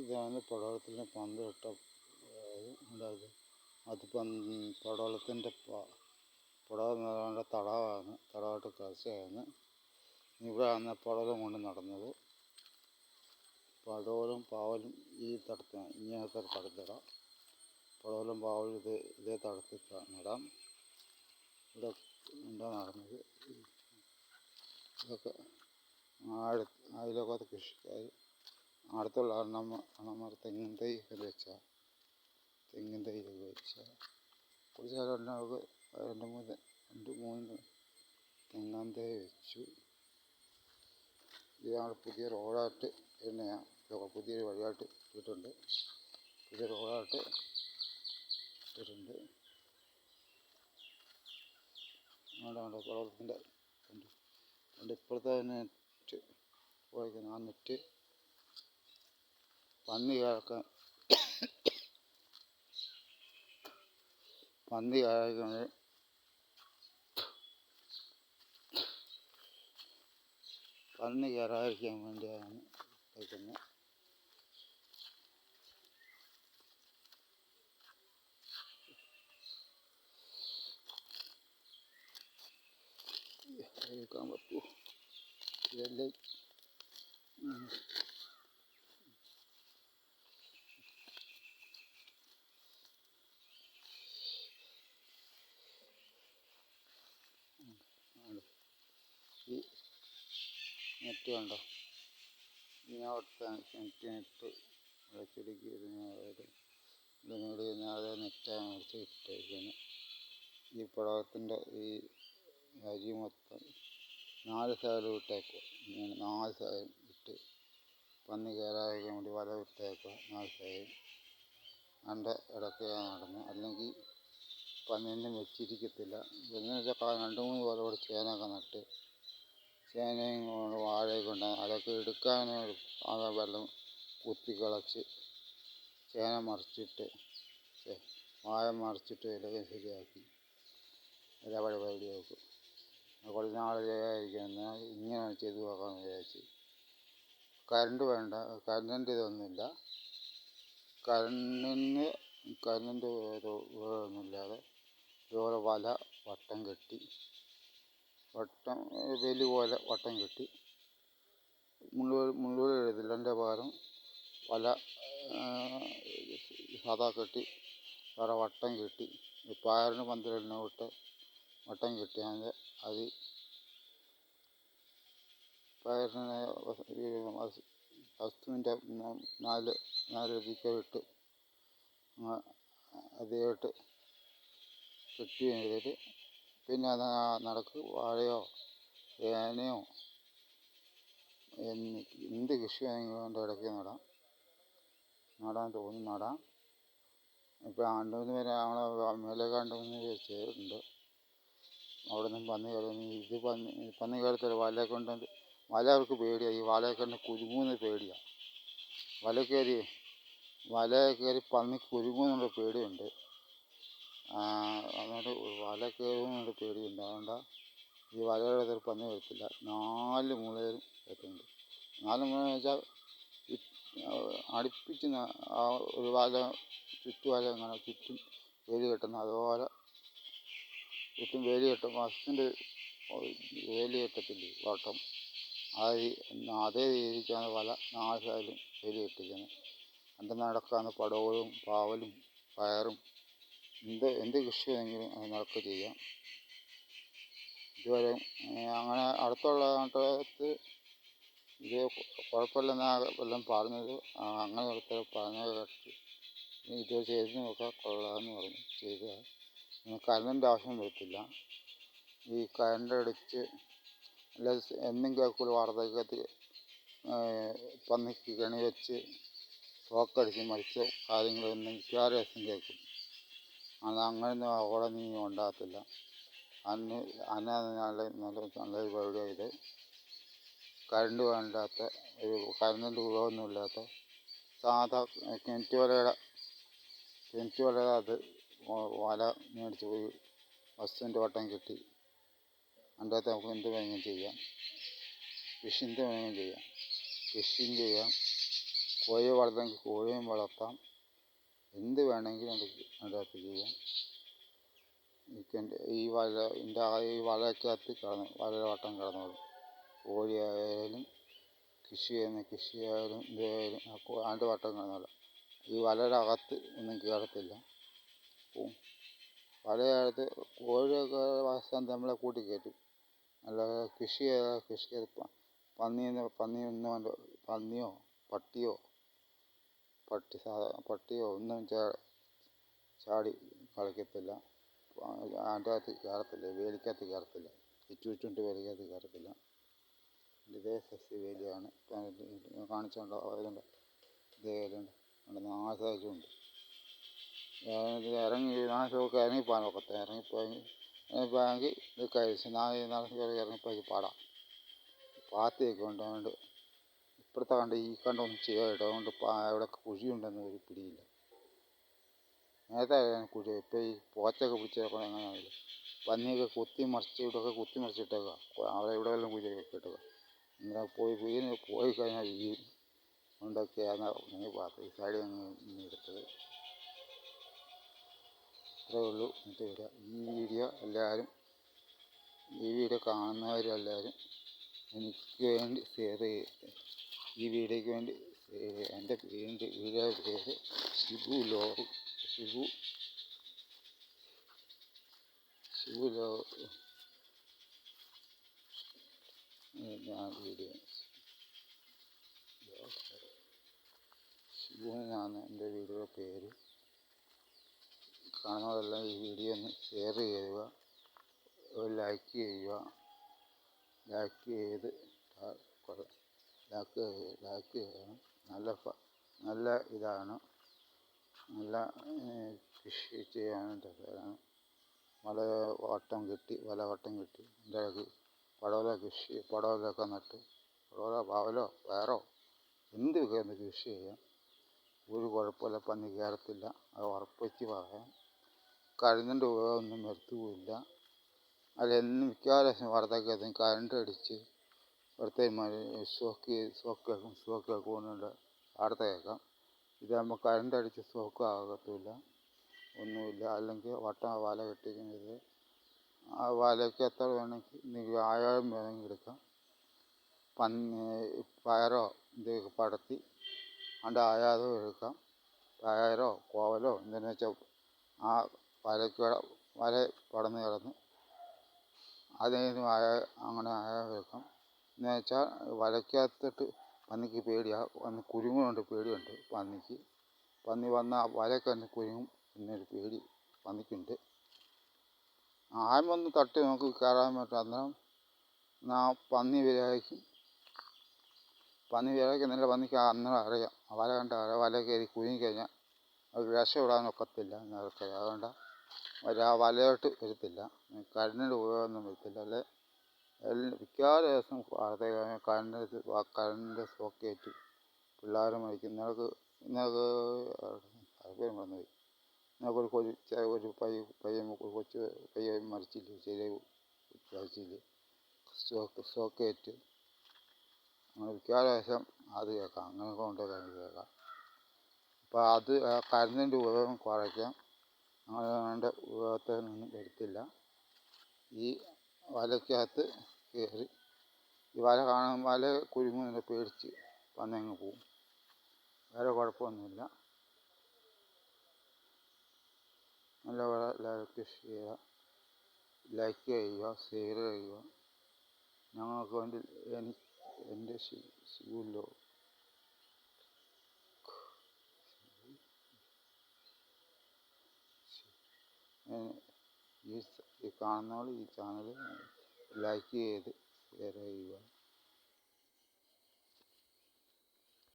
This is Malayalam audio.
ഇതാണ് പടവലത്തിൻ്റെ പന്ത് ഇട്ട ഉണ്ടായത്. അത് പടവലത്തിൻ്റെ പടവലം തടമാണ്, തടമായിട്ട് കർച്ചയാണ്. ഇവിടെയാണ് പടവലം കൊണ്ട് നടന്നത്. പടവലും പാവലും ഈ തടത്തിനാണ്, ഇങ്ങനത്തെ തടത്തിടാം. പടവലും പാവലും ഇതേ തടത്തിൽ നടാം. ഇവിടെ എന്താ നടന്നത്? ഇതൊക്കെ അതിലൊക്കെ കൃഷിക്കാർ അടുത്തുള്ള അണ്ണന്മാർ തെങ്ങിൻ തൈ വെച്ചാൽ കുറച്ച് കാലം നമുക്ക് രണ്ട് മൂന്ന് തെങ്ങാൻ തൈ വെച്ചു. ഇതാണ് പുതിയ റോഡായിട്ട് തന്നെയാണ്, ഇതൊക്കെ പുതിയൊരു വഴിയായിട്ട് ഇട്ടിട്ടുണ്ട്. പുതിയ റോഡായിട്ട് ഇട്ടിട്ടുണ്ട്. അവിടെ പടവലത്തിൻ്റെ ഇപ്പോഴത്തെ നെറ്റ് പോയിരിക്കുന്നത്. ആ നെറ്റ് പന്നി കയറാൻ പന്നി കയറാതിരിക്കാൻ വേണ്ടിയാണ് വയ്ക്കുന്നത്. എടുക്കാൻ പറ്റുമോ? ഇതല്ലേ ഈ നെറ്റ് കണ്ടോ? ഇങ്ങോട്ട് നെറ്റ് ചെടിക്ക് ഇതിനോട് അതേ നെറ്റാണ് മേടിച്ച് ഇട്ടേക്കുന്നത്. ഈ പടവലത്തിൻ്റെ ഈ അരി മൊത്തം 4 സൈഡ് ഇട്ടേക്കുക. ഇങ്ങനെ 4 സൈഡ് ഇട്ട് പന്നി കയറാതിരിക്കാൻ വേണ്ടി വല ഇട്ടേക്കുക. 4 സൈഡ് അതിൻ്റെ ഇടയ്ക്കാണ് നടന്നത്. അല്ലെങ്കിൽ പന്നീനെ വെച്ചിരിക്കത്തില്ല. എന്ന് വെച്ചാൽ 2-3 കൊല്ലം ചേനയൊക്കെ നട്ട്, ചേനയും വാഴയൊക്കെ ഉണ്ടാകും. അതൊക്കെ എടുക്കാൻ വെള്ളം കുത്തിക്കളച്ച് ചേന മറിച്ചിട്ട് വാഴ മറിച്ചിട്ട് ഇലക്കെ ശരിയാക്കി ഇലവഴി പരിപാടിയാക്കും. കുറച്ച് നാൾ ചെയ്യാതിരിക്കാൻ ഇങ്ങനെ ചെയ്തു നോക്കാമെന്ന് വിചാരിച്ച്. കറണ്ട് വേണ്ട, കറണ്ടിൻ്റെ ഇതൊന്നുമില്ല. കറണ്ടിൻ്റെ ഒന്നുമില്ലാതെ ഇതുപോലെ വല വട്ടം കെട്ടി, വേലി പോലെ വട്ടം കെട്ടി, മുള്ളൂര് എഴുതില്ല, എൻ്റെ പകരം വല സാധാ കെട്ടി വേറെ വട്ടം കെട്ടി, പയറിന് പന്തലിന് വിട്ട് വട്ടം കെട്ടി അത് പയറിന് വസ്തുവിൻ്റെ 4 ദിക്കിട്ട് അതിലോട്ട് കെട്ടി കഴിഞ്ഞിട്ട് പിന്നെ അത് നടക്ക് വാഴയോ ചേനയോ എന്ത് കൃഷി വേണമെങ്കിലും അതിൻ്റെ ഇടയ്ക്ക് നടാൻ തോന്നി നടാം. ഇപ്പോൾ 2-3 പേര് ഞങ്ങളെ മേലെ 2-3 പേര് ചെയ്തിട്ടുണ്ട്. അവിടെ നിന്നും പന്നി കയറുന്നു. ഇത് പന്നി കയറത്തില്ല. വല അവർക്ക് പേടിയാണ്. ഈ വലയെ കൊണ്ട് കുരുങ്ങുമെന്ന് പേടിയാണ്. വല കയറി പന്നി കുരുങ്ങുമെന്നുള്ള പേടിയുണ്ട്. അതുകൊണ്ട് വല കയറുമെന്നുള്ള പേടിയുണ്ട്. അതുകൊണ്ട് ഈ വലയുടെ പന്നി വരത്തില്ല. 4 മൂലയിലും എത്തുന്നുണ്ട്. 4 മൂല വെച്ചാൽ അടുപ്പിച്ച് ഒരു വല ചുറ്റുവല ഇങ്ങനെ ചുറ്റും വേലി കെട്ടുന്നു. അതുപോലെ ചുറ്റും വേലി കെട്ടും. വസ്തുവിൻ്റെ വേലി കെട്ടത്തില്ലേ വട്ടം, അതേ രീതിക്കാണ് വല 4 സൈഡിലും വേലി കെട്ടിക്കുന്നത്. അതിൻ്റെ നടക്കാണ് പടവലും പാവലും പയറും എന്ത് കൃഷി വേണമെങ്കിലും അത് നടക്കുക ചെയ്യാം. ഇതുവരെ അങ്ങനെ അടുത്തുള്ള നാട്ടകത്ത് ഇത് കുഴപ്പമില്ലെന്നാണ് എല്ലാം പറഞ്ഞത്. അങ്ങനെ പറഞ്ഞത് കേട്ട് ഇത് ചെയ്ത് നോക്കാം, കൊള്ളാമെന്ന് പറഞ്ഞു ചെയ്തതാണ്. കറണ്ടിൻ്റെ ആവശ്യം വരത്തില്ല. ഈ കറണ്ട് അടിച്ച് അല്ല എന്നും കേൾക്കുള്ളൂ വാർത്തക്കകത്ത് പന്നിക്ക് കെണി വെച്ച് തോക്കടിച്ച് മരിച്ച കാര്യങ്ങളൊന്നും മിക്കവാറും ദിവസം കേൾക്കും. അങ്ങനെയൊന്നും അവിടെ നീ ഉണ്ടാകത്തില്ല. നല്ലൊരു പരിപാടിയാണ് ഇത്. കറണ്ട് വേണ്ടാത്ത കറണ്ടിൻ്റെ ഉപയോഗമൊന്നുമില്ലാത്ത സാധാ കിണറ്റ് വലയുടെ അത് വല മേടിച്ച് പോയി വസ്തുവിൻ്റെ വട്ടം കെട്ടി അതിൻ്റെ അകത്ത് നമുക്ക് എന്ത് വേണമെങ്കിലും ചെയ്യാം. കൃഷിയും ചെയ്യാം, കോഴിയെ വളർത്താമെങ്കിൽ കോഴിയും വളർത്താം, എന്ത് വേണമെങ്കിലും അതിൻ്റെ അകത്ത് ചെയ്യാം. ഈ വലയ്ക്കകത്ത് വലയുടെ വട്ടം കിടന്നോളും. കോഴിയായാലും കൃഷിയായാലും ഇതായാലും അതിൻ്റെ വട്ടം കിടന്നോളും. ഈ വലയുടെ അകത്ത് ഒന്നും കയറത്തില്ല. വലയകത്ത് കോഴിയൊക്കെ വാസം നമ്മളെ കൂട്ടിക്കയറ്റും. അല്ലാതെ കൃഷി പന്നിയോ പട്ടിയോ ഒന്നും ചാടി കളിക്കത്തില്ല. അതിൻ്റെ അകത്ത് കയറത്തില്ല, വേലിക്കകത്ത് കയറത്തില്ല, ചുറ്റുണ്ട് വേലിക്കകത്ത് കയറത്തില്ല. ഇതേ സസ്യ വേലിയാണ് കാണിച്ചുകൊണ്ട് അതുകൊണ്ട് ഇതേലുണ്ട്, നാശമുണ്ട്. നാശമൊക്കെ ഇറങ്ങിപ്പോകാൻ ഒക്കത്തില്ല. ഇറങ്ങിപ്പോയെങ്കിൽ ഇത് കഴിച്ച് ഇറങ്ങിപ്പോയി പാടാം. പാത്തിയൊക്കെ ഉണ്ട്. അതുകൊണ്ട് ഇപ്പുറത്തെ ഈ കണ്ടൊന്നും ചെയ്യാട്ടോ. അതുകൊണ്ട് അവിടെ കുഴിയുണ്ടെന്ന് ഒരു പിടിയില്ല. നേരത്തെ കുഴി. ഇപ്പം ഈ പോച്ചൊക്കെ പിടിച്ചേക്കണം. എങ്ങനെയാണെങ്കിലും പന്നിയൊക്കെ കുത്തി മറിച്ചിട്ടേക്കാം. അവിടെ ഇവിടെ എല്ലാം കുഴിയൊക്കെ ഇട്ടേക്കാം. എന്നാൽ പോയി കഴിഞ്ഞാൽ ഈ കൊണ്ടൊക്കെയാണ് ഈ സൈഡിൽ നിന്ന് എടുത്തത്. ഇത്രയേ ഉള്ളൂ ഇന്നത്തെ വീഡിയോ. ഈ വീഡിയോ കാണുന്നവരെല്ലാവരും എനിക്ക് വേണ്ടി ഷെയർ ചെയ്ത് ഈ വീഡിയോയ്ക്ക് വേണ്ടി എൻ്റെ വീഡിയോ പേര് ഷിബു ലോഗ്. ഞാൻ വീഡിയോ ഷിബു എന്നാണ് എൻ്റെ വീഡിയോ പേര്. കാണുന്നതെല്ലാം ഈ വീഡിയോ ഒന്ന് ഷെയർ ചെയ്യുക, ലൈക്ക് ചെയ്യുക. ലൈക്ക് ചെയ്യണം. നല്ല ഇതാണ്, നല്ല കൃഷി ചെയ്യാനായിട്ട് സ്ഥലമാണ്. വല വട്ടം കെട്ടി അതിൻ്റെ ഇടയ്ക്ക് പടവലൊക്കെ നട്ട് പാവലോ പയറോ എന്ത് കൃഷി ചെയ്യാം. ഒരു കുഴപ്പമില്ല, പന്നി കയറത്തില്ല. അത് ഉറപ്പിച്ച് പറയാം. കരണ്ടിൻ്റെ ഉപയോഗമൊന്നും വരുത്തുകയില്ല. അതിലെന്നും മിക്കവാറും വാർത്തക്കകത്തും കരണ്ട് അടിച്ച് ഷോക്ക് പോകുന്നുണ്ട് വാർത്ത കേൾക്കാം. ഇതാകുമ്പോൾ കരണ്ട് അടിച്ച് ഷോക്ക് ആകത്തില്ല, ഒന്നുമില്ല. അല്ലെങ്കിൽ വല കെട്ടിക്കുന്നത് ആ വലയ്ക്ക് എത്ര വേണമെങ്കിൽ ആഴം വേണമെങ്കിൽ എടുക്കാം. പയറോ ഇതൊക്കെ പടത്തി അതിൻ്റെ ആഴാതും എടുക്കാം. പയറോ കോവലോ എന്തെന്ന് വെച്ചാൽ ആ വല പടന്ന് കിടന്ന് അതിന് അങ്ങനെ ആഴം എടുക്കാം. എന്ന് വെച്ചാൽ വലയ്ക്കകത്തിട്ട് പന്നിക്ക് പേടിയാണ്. കുരുങ്ങുന്നുണ്ട്, പേടിയുണ്ട് പന്നിക്ക്. പന്നി വന്നാൽ വലയൊക്കെ കുരുങ്ങും എന്നൊരു പേടി പന്നിക്കുണ്ട്. ആഴമൊന്ന് തട്ടി നമുക്ക് കയറാൻ പറ്റും. അന്നേരം പന്നി വിചാരിക്കുന്നില്ല. പന്നിക്ക് അന്നേരം അറിയാം. വല കണ്ടാൽ വല കയറി കുരുങ്ങിക്കഴിഞ്ഞാൽ അത് രക്ഷപ്പെടാനൊക്കത്തില്ല നേരത്തെ. അതുകൊണ്ട് വലയോട്ട് വരത്തില്ല. കരണ്ടിൻ്റെ ഉപയോഗമൊന്നും വരത്തില്ല. അല്ലെ മിക്കവാറും ദിവസം കരണ്ടിൻ്റെ ഷോക്കേറ്റ് പിള്ളേർ മരിക്കും. ഇന്നൊക്കെ മറന്നുപോയി. ഒരു കൊച്ചു പയ്യൻ മരിച്ചില്ലേ, മരിച്ചില്ലേ, ഷോക്കേറ്റ്. അങ്ങനെ മിക്കവാറും ദിവസം അത് കേൾക്കാം. അങ്ങനെയൊക്കെ കൊണ്ട് കേൾക്കാം. അപ്പോൾ അത് കരണ്ടിൻ്റെ ഉപയോഗം കുറയ്ക്കാം. അങ്ങനെ ഉപയോഗത്തിൽ നിന്നും വരത്തില്ല. ഈ വലയ്ക്കകത്ത് കയറി ഈ വല കുരുങ്ങുന്നതിനെ പേടിച്ച് പന്നിയങ്ങ് പോവും. വേറെ കുഴപ്പമൊന്നുമില്ല. നല്ലപോലെ എല്ലാവരും കൃഷി ചെയ്യുക, ലൈക്ക് ചെയ്യുക, ഷെയർ ചെയ്യുക. ഞങ്ങൾക്ക് വേണ്ടി എൻ്റെ ഷിബുലോ ഈ കാണുന്നവൾ ഈ ചാനൽ ലൈക്ക് ചെയ്ത് ഷെയർ ചെയ്യുക.